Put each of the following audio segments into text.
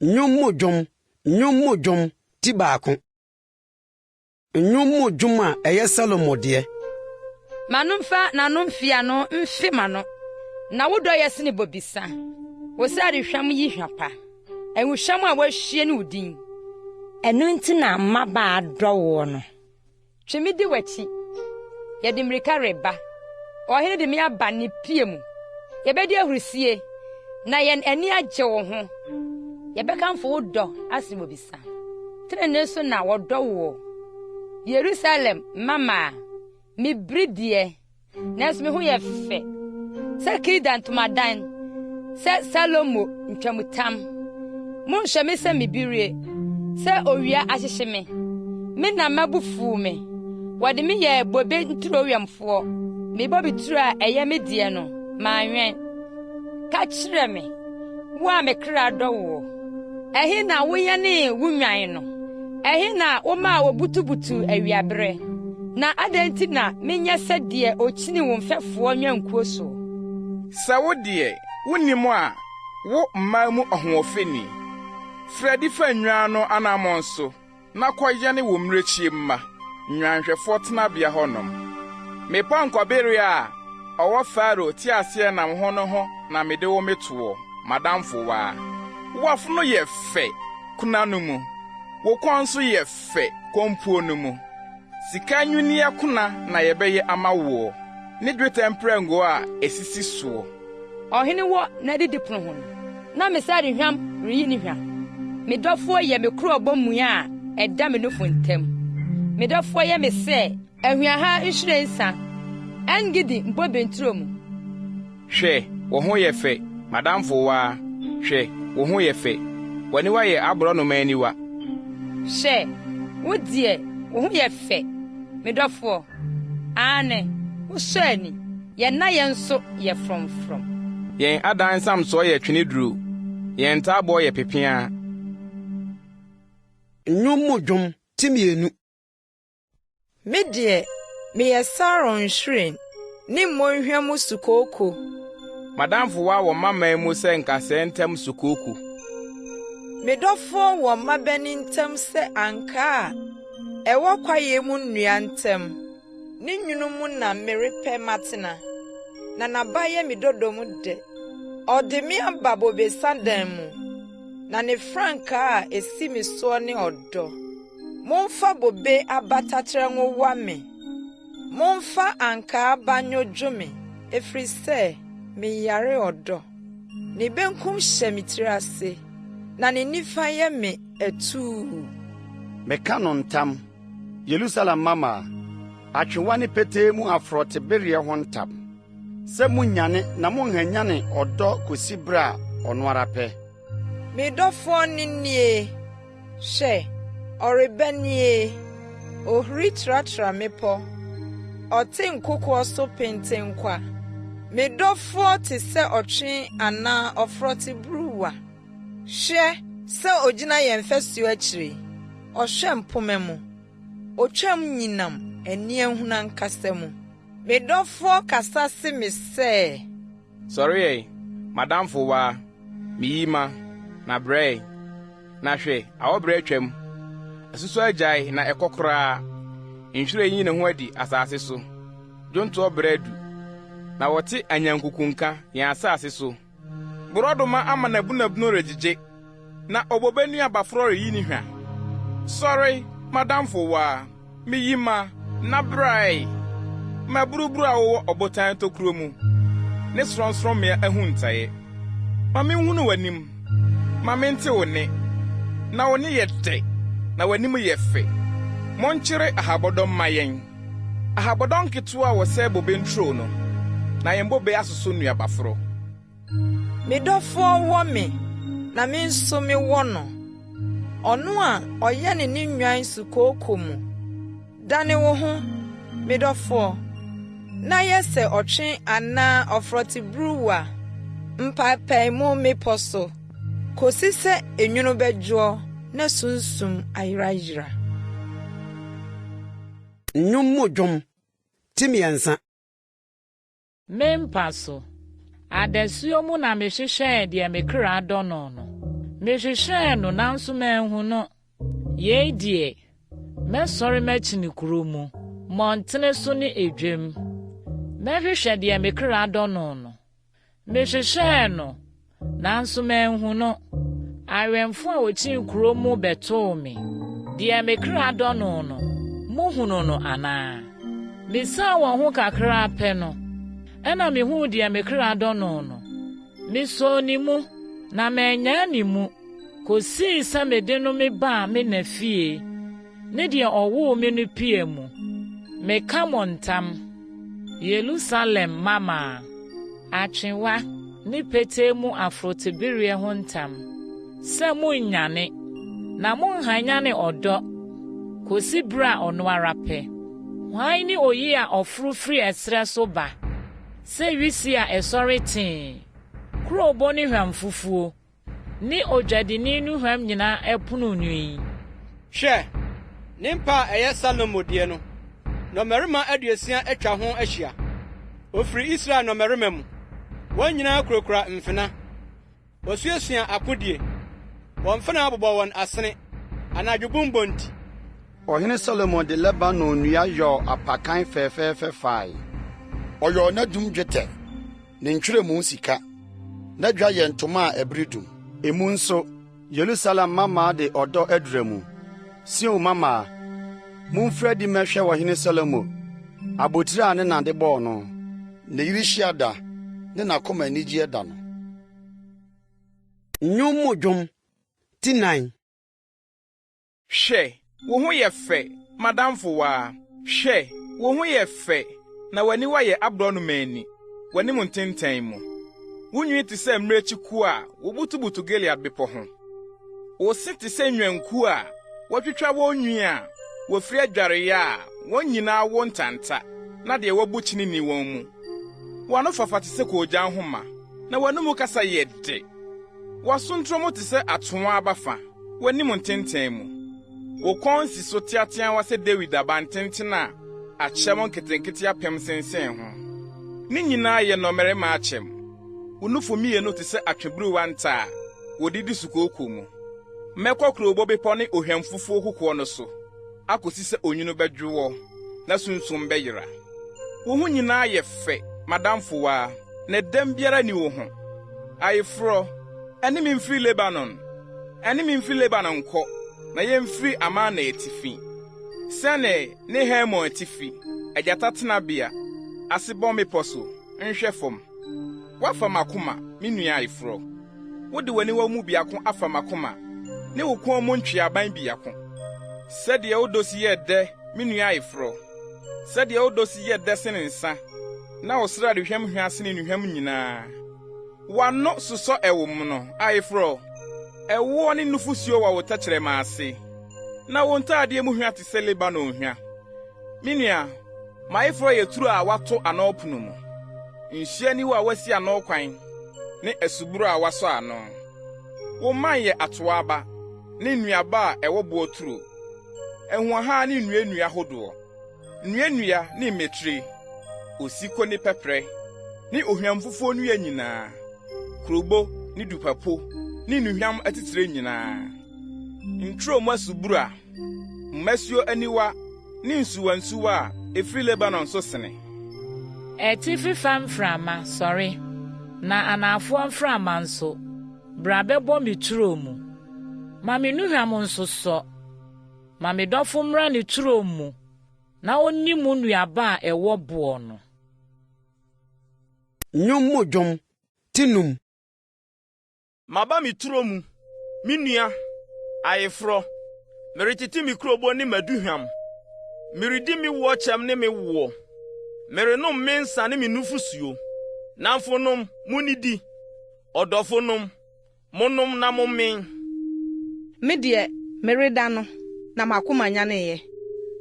Nyumu jom ti baako. Nyumu juma eye Salomo de. Manumfa na numfia no mfe mano. Na wodo yesene bobisa. Wo sare hwam yi hwapa. Enhwam a wahie ne udin. Enu nti na maba adwo no. Twemidi wachi. Ye de mrika reba. Ohene de me aba ne piemu. Ye bedi ahurusie. Na yen ani agye wo ho. Ye bekamfo wodo ase bobisa. Trene so na wodo wo. Jerusalem mama mi bridie. Nes me hu ye fe. Se kidan to madan. Se Salomo ntwamutam. Mon hye se me birie. Se owia ahyehye me. Me na mabufu me. Wade me ye bobe nturo wiamfo. Me bobe turo a eye me die no. Manwen. Ka kire me. Wa me kra do wo. Ehe na wo ye ne wunwan no. Ehe na wo ma wo butubutu awiabre. Na adenti na menya sedie okini wo mfefo nwankuo so. Sa wo die wonimu a wo mma mu ohofeni. Fredi fa nwan no anamon so. Na koye ne wo mrechie mma. Nwanhwefo tena bia honom. Me pankobere a owo faro ti ase nam ho no ho na mede wo metuo madamfo wa. Wafo no ye fe kunanu mu. Wo kwanso ye fe kompuo no mu. Sika nwuni yakuna na yebeye amawo. Ni dwetemprengo a esisi so. Ohene wo na didipono ho. Na me sare hwam riyi ni hwa. Me dofo ye me kro obomu a eda me no fontem. Me dofo ye me se ahua ha nhyirensa. Angidi mbobenturo mu. Hwe wo ho ye fe madamfo wa. Hwe wo ho ye fe. Wani wa ye abro no maniwa. Hwe wo die wo ho ye fe. Me dofo ane wo shani ye na ye nso ye from. Yen adan sam so ye twene duru. Yen tabo ye pepia. Nyumu jom ti mienu. Me die me ye Saron hwren ni monhwam sukoko. Madamfo wa wo mama mu se nkase ntem sukoko. Me dofo wo mabani ntem se anka ewo kwaye mu nnua ntem. Ni nwunumu na merepe matena. Na nabaye me dodomu de. Ode mi ababo be sandan mu. Na ne franka esi mi so ne odo. Monfa bobe abatatra nwo wa me. Monfa anka banyo dwome. Efri se me yare odo. Ne benkum hye mitirase. Na ne nifa ye me etu. Meka no ntam. Jerusalem mama. Atwewani pete mu afrote berie ho ntam. Se munyane na monhanyane odo kosibra ono arape. Me dofo ninie. Hye orebanie. Ohri tratra mepo. Ote nkoko so pentenkwa. Me dofo te se otwe ana ofrote bruwa. Hye se ogina yemfesu akire. Ohwe mpomemu. Otwam nyinam eni ehuna nkasemu. Me dofo kasase me se. Sorry madamfo wa miyima na brey. Na hwe awobre atwam. Asusu ajai na ekokora. Nhwire yin ne ho adi asase so. Jonto obredu. Na wote anyankukunka ya asase so. Burodoma ama na bunabunu regije. Na obobani abafro yi ni hwa. Sorry madamfo wa miyima na brey. Ma buruburu awo obotan tokuro mu. Ne sronsron me ahuntaye. Ma me hunu wanim. Ma me nte woni. Na woni yete. Na wanim ye fe. Monchire ahabodon mayen. Ahabodon ketua wo se bobe ntro no. Na yembobe asoso nua bafro. Me dofo wo me. Na me nso me wo no. Ono a oye ne ni nwan sukoko mu. Dane wo ho. Me dofo. Na yese otwe ana ofroti bruwa. Mpapai mu me poso. Kosi se enwunu bedwo na sunsum ayirayira. Nyumu jom ti miensa. Mempaso. Adasuo mu na mehwehwe de me kra dono no. Mehwehwɛ no nanso manhu no. Yei die, mɛsɔre m'akyi kuro mu, mmɔntene so ne edwam. Mɛhwehwɛ deɛ me kra dɔ no no. Mehwehwɛ no, nanso manhu no. Awɛmfo a wɔkyi kuro mu bɛtoo me. Deɛ me kra dɔ no no, muhunu no anaa? Misaa wɔn ho kakra pɛ no, ɛna mihu deɛ me kra dɔ no no. Misoo ne mu, na manyaa ne mu, kosii sɛ mede no me baa me na fie, ne deɛ ɔwoo me no pie mu. Meka mo ntam, Yerusalem mama, atwewa ne petee mu afrotebereɛ ho ntam, sɛ monnyane, na monhanyane ɔdɔ, kosi bere a ɔno ara pɛ. Hwan ne oyi a ɔforo firi ɛsrɛ so ba, sɛ wisi a ɛsɔre tee, kurobɔ ne hwam fufuo, ne odwadini no hwam nyinaa ɛpono nwi. Hwɛ, ne mpa a ɛyɛ Salomo deɛ no, nnɔmmarima 60 atwa ho ahyia. Ofiri Israel nnɔmmarima mu, wɔn nyinaa kurakura mfena. Wɔsuasua akodie, wɔn mfena abobɔ wɔn asene, anadwobombo nti. Ɔhene Salomo de Lebanon nnua yɔɔ apakan fɛfɛɛfɛ fae. Ɔyɔɔ n'adum dwetɛ, ne ntwerɛmu sika, n'adwa yɛ ntoma a ɛbere. Emu nso, Yerusalem mama de ɔdɔ adura mu. Sion mama, mumfrɛ di mɛhwɛ ɔhene Salomo, abotire a ne nade bɔɔ no, ne yiri hyia da, ne n'akoma anigye da no. Nnwom mu dwom ti 9. Hwɛ, wo ho yɛ fɛ, madamfo waa. Hwɛ, wo ho yɛ fɛ, na w'ani wayɛ aborɔnomani, w'anim ntenten mu. Wo nwi te sɛ mmirekyiku a wobutubutu Gilead bepɔ ho. Wo se te sɛ nnwanku a wɔtwitwa wɔn nwi a wɔfiri adwareyɛ a wɔn nyinaa wo ntanta, na deɛ wɔbu kyini ni wɔn mu. Wɔano fafa te sɛ koogyan nhoma, na w'anom kasa yɛ de. Wɔasontromo te sɛ atoa abafa, w'anim ntenten mu. Wo kɔn si so teatea wa sɛ David abantenten a akyɛm nketenkete apem sensen ho. Ne nyinaa yɛ nnɔmmarima akyɛm. Wo nufu mmienu te sɛ atweburuwa nta a wodidi sukooko mu. Mɛkɔ kurobɔ bepɔ ne ohwam fufuo kokoɔ no so, akosi sɛ onwunu bɛdwowɔ, na sunsum bɛyera. Wo ho nyinaa yɛ fɛ, madamfo waa, na dɛm biara ni wo ho. Ayeforo, ɛne me mfiri Lebanon, nkɔ, na yɛmfiri Amana atifi. Sɛne ne Hermon atifi, agyata tenabea, asebɔ mepɔ so, nhwɛ fam. Wafa makoma, me nua ayeforo. Wode w'ani wɔ mu biako afa makoma, ne wo kɔn mu ntweaban biako. Sɛdeɛ wodɔ si yɛ dɛ, me nua ayeforo. Sɛdeɛ wodɔ si yɛ dɛ sene nsa, na wo sra de hwam hwase ne nuhwam nyinaa. Wano sosɔ ɛwo mu no, ayeforo. Ɛwo ne nufusuo wa wo tɛkyerɛma ase. Na wo ntaadeɛ mu hwa te sɛ Lebanon hwa. Me nua, maayeforo yɛ turo a wato anɔpono mu. Nhyia ni wo a wasi ano kwan, ne asuburo a wasɔ ano. Wo man yɛ atoaba, ne nnuaba a ɛwɔ boɔ turo. Ɛhoaha ne nnua hodoɔ. Nnua ne mmetire, osiko ne pɛprɛ, ne ohwam fufuo nnua nyinaa. Kurobo ne dupapo, ne nnuhwam atitire nyinaa. Nturo mu asuburo a, mmasuo aniwa, ne nsuwansuwa a efiri Lebanon so sene. Etifi famframa, sorry, na anafoɔ mframa nso, bra bɛbɔ me turo mu. Ma me nuhwam nso sɔ, ma me dɔfo mmra ne turo mu, na onni mu nnuaba a ɛwɔ boɔ no. Nnwom mu dwom ti 9. Maba me turo mu, me nua, ayeforo, meretete me kurobo ne maduhwam. Meredi me wo kyɛm ne me wo. Merenom me nsa ne me nufusuo. Namfonom, munidi. Ɔdɔfonom, monom na momen. Me deɛ, mereda no, na makoma nyaneyɛ.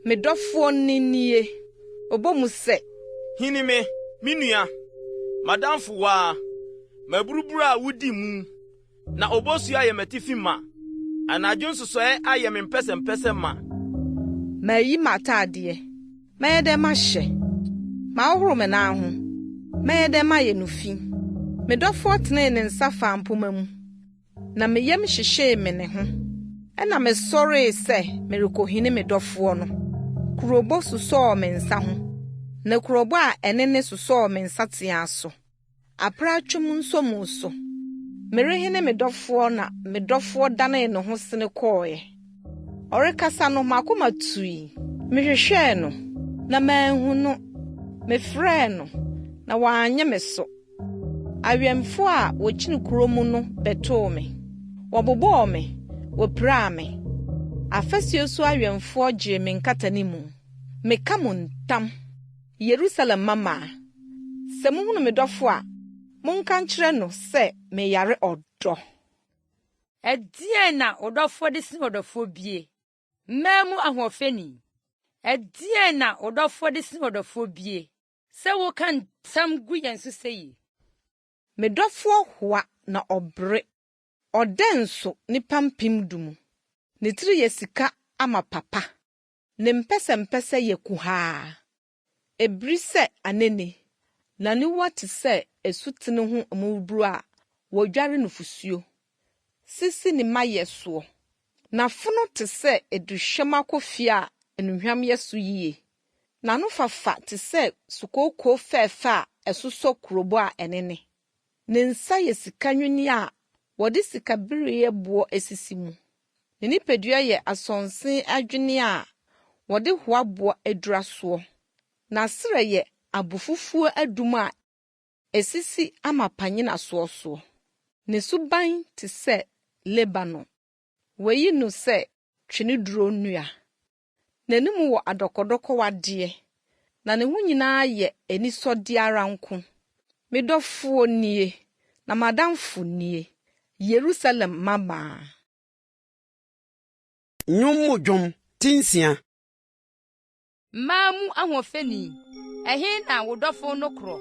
Me dɔfoɔ nie, obɔ mu sɛ. Hini me nua, madamfo waa, maburuburu a wudi mu, na obosu ayɛ matifi ma, anadwo nsosɔe ayɛ me mpɛsɛmpɛsɛ ma. Mayi mataadeɛ, mɛyɛ dɛ mahyɛ. Maahoro me na ho, mɛyɛ dɛ mayɛ no fi. Me dɔfoɔ tenee ne nsa fa mpoma mu. na meyam hyehye me ne ho. Ɛna me sɔre sɛ merekohine me dɔfo no. Kurobo susɔɔ me nsa ho. Na kurobo a ɛne ne susɔɔ me nsa tea so. Apra twum nso mu so. Merehine me dɔfo na me dɔfo dane ne ho sene kɔɔe. Ɔrekasa no makoma tui. Mehwehwɛ no na manhu no. Mefrɛ no na wanyɛ me so. Awɛmfo a wɔkyini kuromu no bɛtoo me. Wɔbobɔɔ me, wɔpiraa me. Afasuo so awɛmfo gye me nkatani mu. Meka mo ntam. Yerusalem mama. Sɛ muhunu me dɔfo a, monka nkyerɛ no sɛ meyare ɔdɔ. Ɛdeɛn na ɔdɔfo de si ɔdɔfo bie? Mmamu ahoɔfɛni. Ɛdeɛn na ɔdɔfo de si ɔdɔfo bie? Sɛ woka nsɛm gu yɛn so sɛ yi. Me dɔfo hoa na ɔbere. Ɔdɛ nso nipa mpem du. Ne tiri yɛ sika ama papa. Ne mpɛsɛmpɛsɛ yɛ kuhaa. Ebiri sɛ anene. Na ne wate sɛ esutene ho amuburu a wɔdware no fusuo. Sisi ne ma yɛ soɔ. Na fono te sɛ eduhwam akɔfie a enuhwam yɛ so yie. Na no fafa te sɛ sukooko fɛɛfɛ a ɛsosɔ kurobo a ɛnene. Ne nsa yɛ sika nwini a wɔde sika bere boɔ esisi mu. Ne nipadua yɛ asonse adwene a wɔde hoa boɔ adura soɔ. Na sere yɛ abufufuo adum a esisi ama panyina soɔ. Ne suban te sɛ Lebanon. Wɔyi no sɛ twene duro nnua. N'anim wɔ adɔkɔdɔkɔ wadeɛ. Na ne ho nyinaa yɛ anisɔde ara nko. Me dɔfo nie, na madamfo nie. Yerusalem mama. Nyumu dwom tinsia. Mamu ahoɔfɛni. Ɛhe na wodɔfo no korɔ?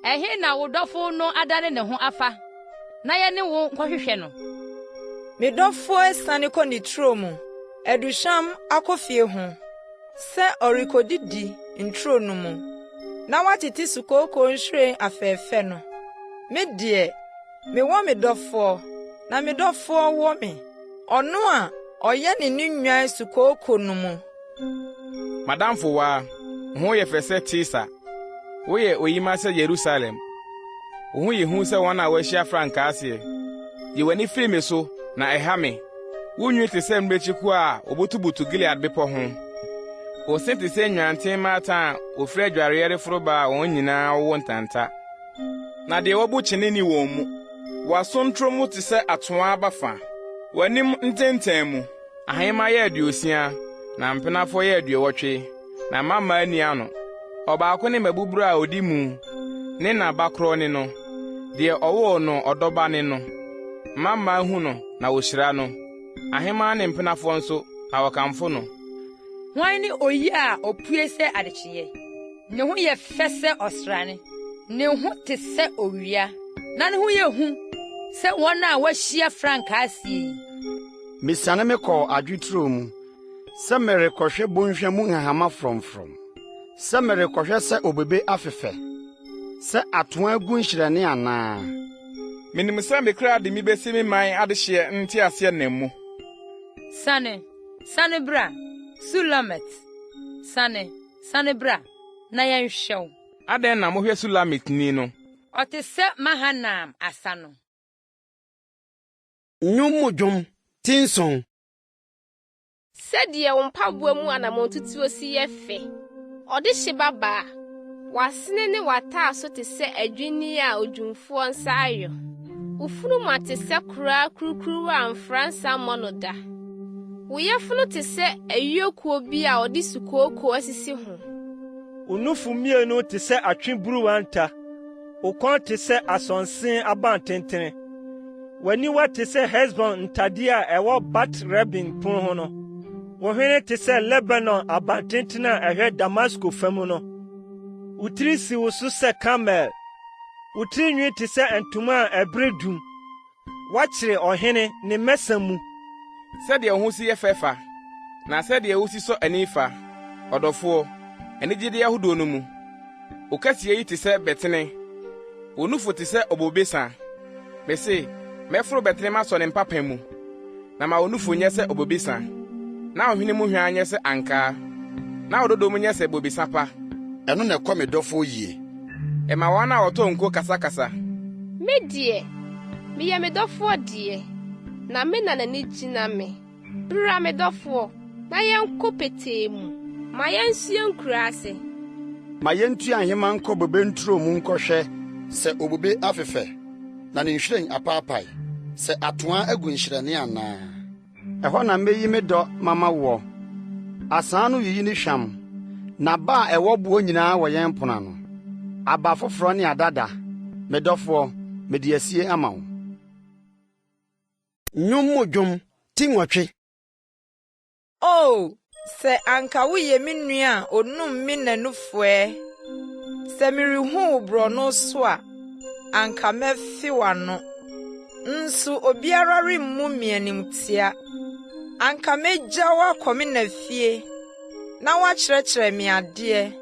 Ɛhe na wodɔfo no adane ne ho afa? Na yɛ ne wo nkɔhwehwɛ no. Me dɔfo esane kɔ ne turo mu. Eduhwam akɔfie ho. Sɛ ɔrekodidi nturo no mu. Na watete sukooko nhwire afɛɛfɛ no. Me deɛ, me wɔ me dɔfo, na me dɔfo wɔ me. Ɔno a ɔyɛ ne nnuan sukooko no mu. Madamfo wa, ho yɛ fɛ sɛ Tisa. Woyɛ oyima sɛ Yerusalem. Wo ho yɛ hu sɛ wɔn a wɔahyia frankaa aseɛ. Yi w'ani firi me so na ɛha me. Wunwi te sɛ mmekyiko a obutubutu Gilead bepɔ ho. Ose te sɛ nwanten mata a ofiri adwareyɛ reforo ba a wɔn nyinaa wɔwɔ ntanta. Na deɛ wɔbo kyene ni wɔn mu. Wɔasontro mu te sɛ atoa abafa. W'anim ntenten mu. Ahema yɛ 60, na mpenafo yɛ 80, na mama ani ano. Ɔbaako ne mabuburu a odi mu. Ne na bakoro ne no. Deɛ ɔwɔ no ɔdɔba ne no. Mama hu no na wohyira no. Ahema ne mpenafo nso na wɔkamfo no. Hwan ne oyi a opue sɛ adekyeɛ? Ne ho yɛ fɛ sɛ ɔsrane. Ne ho te sɛ owia. Na ne ho yɛ hu sɛ wɔn a wɔahyia frankaa asie. Misane me kɔ adweturo mu. Sɛ merekɔhwɛ bonhwɛ mu nhahama frɔmfrɔm. Sɛ merekɔhwɛ sɛ obebe afefɛ. Sɛ atoa gu nhyirɛne anaa. Minim sɛ mekra de mi besi me man adehye nte ase na mu. Sane bra. Sulamet. Sane bra. Na yɛnhwɛw. Aden na mohwɛ Sulamet ni no. Ɔte sɛ Mahanam asa no. Nyumu dwom tinson. Sɛdeɛ wo mpaboa mu anamontutuo si yɛ fɛ. Ɔde hye babaa. Wasene ne wata so te sɛ adwini a odwumfoɔ nsa ayɔ. Ufunu mu ate sɛ kura kurukuru a mfransa mmɔ no da. Wo yɛfunu te sɛ ayuokuo bi a ɔde sukooko asisi ho. Unufu mienu te sɛ atweburuwa nta. Okɔn te sɛ asɔnsen abantenten. W'aniwa te sɛ Hesbon ntade a ɛwɔ Bat Rebin pon ho no. Wo hwene te sɛ Lebanon abantenten a ɛhwɛ Damasko fam no. Wo tiri si wo so sɛ Kamel. Wo tiri nwi te sɛ ntoma a ɛbere dum. Wakyere ɔhene ne mmɛsa mu. Sɛdeɛ wo ho si yɛ fɛfa, na sɛdeɛ wo si sɔ anifa, ɔdɔfoɔ, anigyedeɛ ahodoɔ no mu. Wo kɛseɛ yi te sɛ bɛtene. Wo nufo te sɛ obobesa. Bese, mɛforo bɛtene ma sɔ ne mpapa mu na ma onufo nyɛ sɛ obobisa na ohwene mu hwan nyɛ sɛ ankaa na ododo mu nyɛ sɛ bobisa pa ɛno na ɛkɔ me dɔfo yie ɛma wɔn a wɔtɔ nko kasa me die meyɛ me dɔfo die na me na n'ani gyina me bra me dɔfo na yɛnkɔ petee mu ma yɛnsua nkura ase ma yɛntu ahema nkɔ bobe nturo mu nkɔhwɛ sɛ obobe afefɛ na ne nhwiren apaapae sɛ atoa agu nhyirane anaa ɛhɔ na meyi me dɔ mama wɔ asan no yiyi ne hwam na ba a ɛwɔ boɔ nyinaa wɔ yɛn pona no aba foforɔ ne adada me dɔfoɔ mede asie ama wo nnwom mu dwom ti nwɔtwe Oh, sɛ anka woyɛ me nua a onum me nanufoɛ sɛ merehu borɔno so a anka mɛfe w'ano nso obiara remmu me animtia anka megya wakɔ me na fie na wakyerɛkyerɛ me adeɛ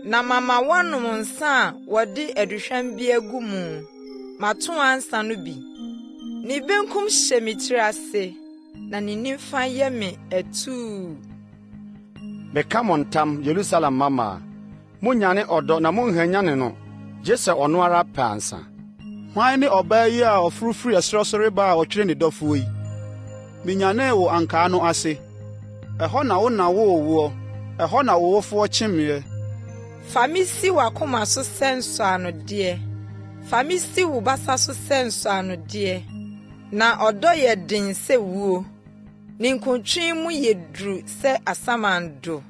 na mama wanom nsa a wɔde aduhwam bi agu mu mato ansa no bi ne benkum hyɛ me tiri ase na ne nimfa yɛ me atuu meka mo ntam Yerusalem mama monyane ɔdɔ na monhanyane no gye sɛ ɔno ara pɛ ansa hwan ne ɔbaa yi a ɔforofiri ɛsorɔsɔre ba a ɔtwerɛ ne dɔfoɔ yi minyanee wo ankaa no ase ɛhɔ na wo na wowoɔ ɛhɔ na wowofoɔ kyemeɛ fa me si w'akoma so sɛ nsɔanodeɛ fa me si wo basa so sɛ nsɔanodeɛ na ɔdɔ yɛ den sɛ wuo ne nkontwi mu yɛ duru sɛ asamando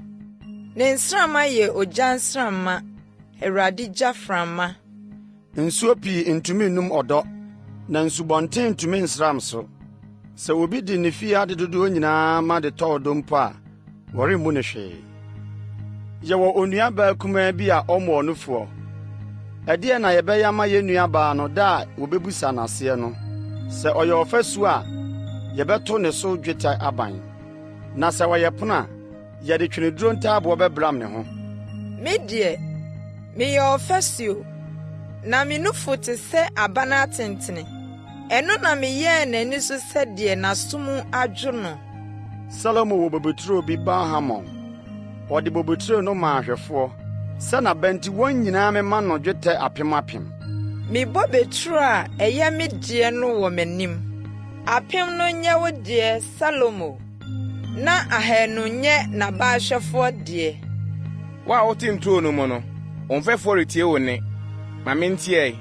ne nsrama yɛ ogya nsrama Awurade gyaframa nsuo pii ntumi nnum ɔdɔ na nsubɔnten ntumi nsram so sɛ obi di ne fie ade dodoɔ nyinaa ma de tɔ ɔdɔ mpo a wɔremmu ne hwee yɛwɔ onua baa kumaa bi a ɔmmɔ ɔnofoɔ ɛdeɛ na yɛbɛyɛ ama yɛn nua baa no da a wobebusa n'aseɛ no sɛ ɔyɛ ɔfasu a yɛbɛto ne so dwetɛ aban na sɛ wɔyɛ pono a yɛde tweneduro ntaaboɔ bɛbram ne ho me deɛ meyɛ ɔfasuo na me nufo te sɛ abana atentene ɛno na meyɛɛ n'ani so sɛdeɛ n'asom adwo no Salomo wɔ boboturo bi Bahamon ɔde boboturo no maa ahwɛfoɔ sɛ na bɛnti wɔn nyinaa mema no dwetɛ apem mebɔ beturo a ɛyɛ me deɛ no wɔ m'anim apem no nyɛ wo deɛ Salomo na ahanu nyɛ n'abaahwɛfoɔ deɛ wo a wote nturo no mu no ɔmfɛfoɔ retie wo ne ma mentie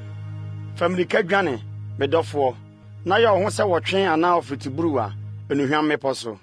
familika dwane me dɔfoɔ na yɛ wo ho sɛ wɔtwe anaa ɔfritiburu a enuhwam mepɔ so